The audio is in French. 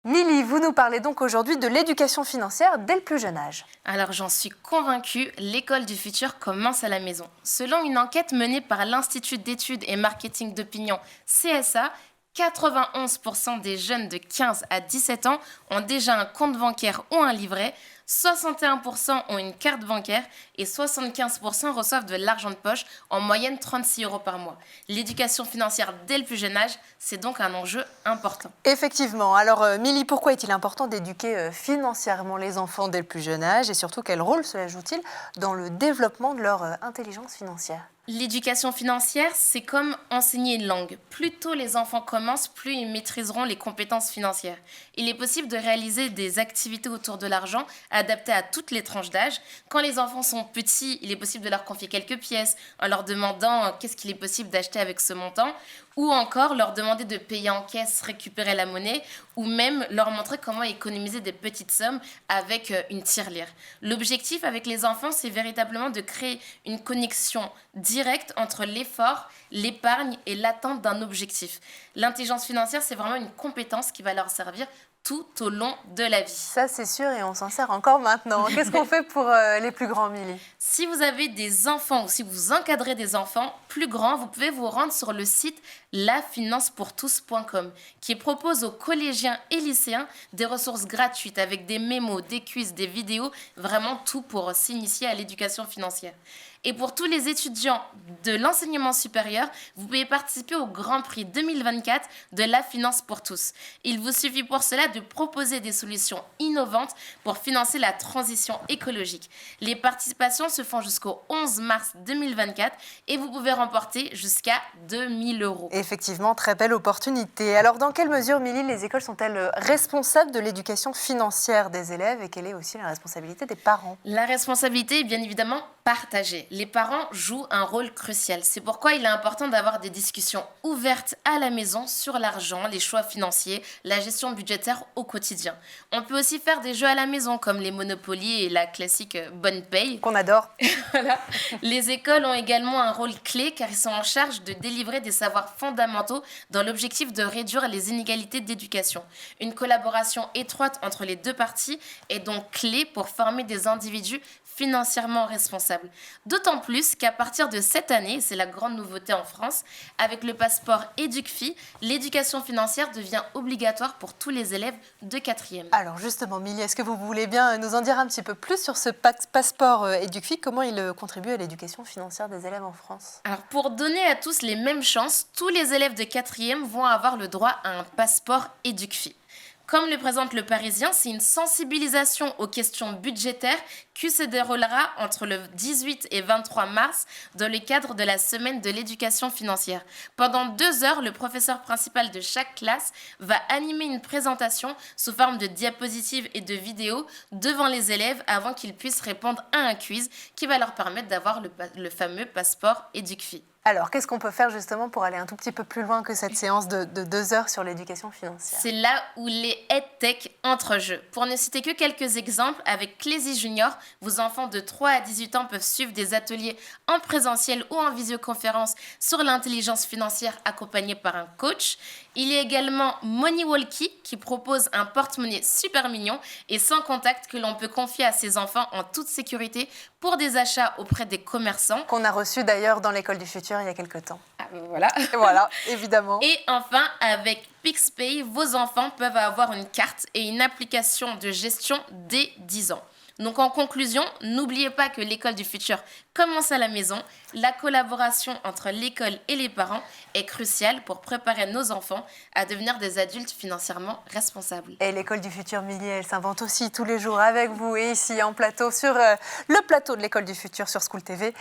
Milly, vous nous parlez donc aujourd'hui de l'éducation financière dès le plus jeune âge. Alors j'en suis convaincue, l'école du futur commence à la maison. Selon une enquête menée par l'Institut d'études et marketing d'opinion CSA, 91% des jeunes de 15 à 17 ans ont déjà un compte bancaire ou un livret, 61% ont une carte bancaire et 75% reçoivent de l'argent de poche, en moyenne 36 euros par mois. L'éducation financière dès le plus jeune âge, c'est donc un enjeu important. Effectivement. Alors, Milly, pourquoi est-il important d'éduquer financièrement les enfants dès le plus jeune âge et surtout quel rôle cela joue-t-il dans le développement de leur intelligence financière? L'éducation financière, c'est comme enseigner une langue. Plus tôt les enfants commencent, plus ils maîtriseront les compétences financières. Il est possible de réaliser des activités autour de l'argent adaptées à toutes les tranches d'âge. Quand les enfants sont petits, il est possible de leur confier quelques pièces en leur demandant qu'est-ce qu'il est possible d'acheter avec ce montant, ou encore leur demander de payer en caisse, récupérer la monnaie, ou même leur montrer comment économiser des petites sommes avec une tirelire. L'objectif avec les enfants, c'est véritablement de créer une connexion directe entre l'effort, l'épargne et l'atteinte d'un objectif. L'intelligence financière, c'est vraiment une compétence qui va leur servir tout au long de la vie. Ça, c'est sûr, et on s'en sert encore maintenant. Qu'est-ce qu'on fait pour les plus grands, Milly? Si vous avez des enfants ou si vous encadrez des enfants plus grands, vous pouvez vous rendre sur le site lafinancepourtous.com qui propose aux collégiens et lycéens des ressources gratuites avec des mémos, des quiz, des vidéos, vraiment tout pour s'initier à l'éducation financière. Et pour tous les étudiants de l'enseignement supérieur, vous pouvez participer au Grand Prix 2024 de la finance pour tous. Il vous suffit pour cela de proposer des solutions innovantes pour financer la transition écologique. Les participations se font jusqu'au 11 mars 2024 et vous pouvez remporter jusqu'à 2 000 euros. Effectivement, très belle opportunité. Alors, dans quelle mesure, Milly, les écoles sont-elles responsables de l'éducation financière des élèves et quelle est aussi la responsabilité des parents? La responsabilité est bien évidemment partagée. Les parents jouent un rôle crucial. C'est pourquoi il est important d'avoir des discussions ouvertes à la maison sur l'argent, les choix financiers, la gestion budgétaire au quotidien. On peut aussi faire des jeux à la maison comme les Monopoly et la classique Bonne Paye. Qu'on adore. Voilà. Les écoles ont également un rôle clé car ils sont en charge de délivrer des savoirs fondamentaux dans l'objectif de réduire les inégalités d'éducation. Une collaboration étroite entre les deux parties est donc clé pour former des individus financièrement responsables. D'autant plus qu'à partir de cette année, c'est la grande nouveauté en France, avec le passeport EducFi, l'éducation financière devient obligatoire pour tous les élèves de 4e. Alors justement, Milly, est-ce que vous voulez bien nous en dire un petit peu plus sur ce passeport EducFi? Comment il contribue à l'éducation financière des élèves en France? Alors pour donner à tous les mêmes chances, tous les élèves de 4e vont avoir le droit à un passeport EducFi. Comme le présente le Parisien, c'est une sensibilisation aux questions budgétaires qui se déroulera entre le 18 et 23 mars dans le cadre de la semaine de l'éducation financière. Pendant 2 heures, le professeur principal de chaque classe va animer une présentation sous forme de diapositives et de vidéos devant les élèves avant qu'ils puissent répondre à un quiz qui va leur permettre d'avoir le fameux passeport EducFi. Alors, qu'est-ce qu'on peut faire justement pour aller un tout petit peu plus loin que cette séance de 2 heures sur l'éducation financière? C'est là où les EdTech entrent en jeu. Pour ne citer que quelques exemples, avec Clézy Junior, vos enfants de 3 à 18 ans peuvent suivre des ateliers en présentiel ou en visioconférence sur l'intelligence financière accompagnés par un coach. Il y a également Money Walkie qui propose un porte-monnaie super mignon et sans contact que l'on peut confier à ses enfants en toute sécurité pour des achats auprès des commerçants. Qu'on a reçu d'ailleurs dans l'école du futur il y a quelques temps. Ah, voilà. Voilà, évidemment. Et enfin, avec PixPay, vos enfants peuvent avoir une carte et une application de gestion dès 10 ans. Donc en conclusion, n'oubliez pas que l'école du futur commence à la maison. La collaboration entre l'école et les parents est cruciale pour préparer nos enfants à devenir des adultes financièrement responsables. Et l'école du futur, Milly, elle s'invente aussi tous les jours avec vous et ici en plateau sur le plateau de l'école du futur sur School TV.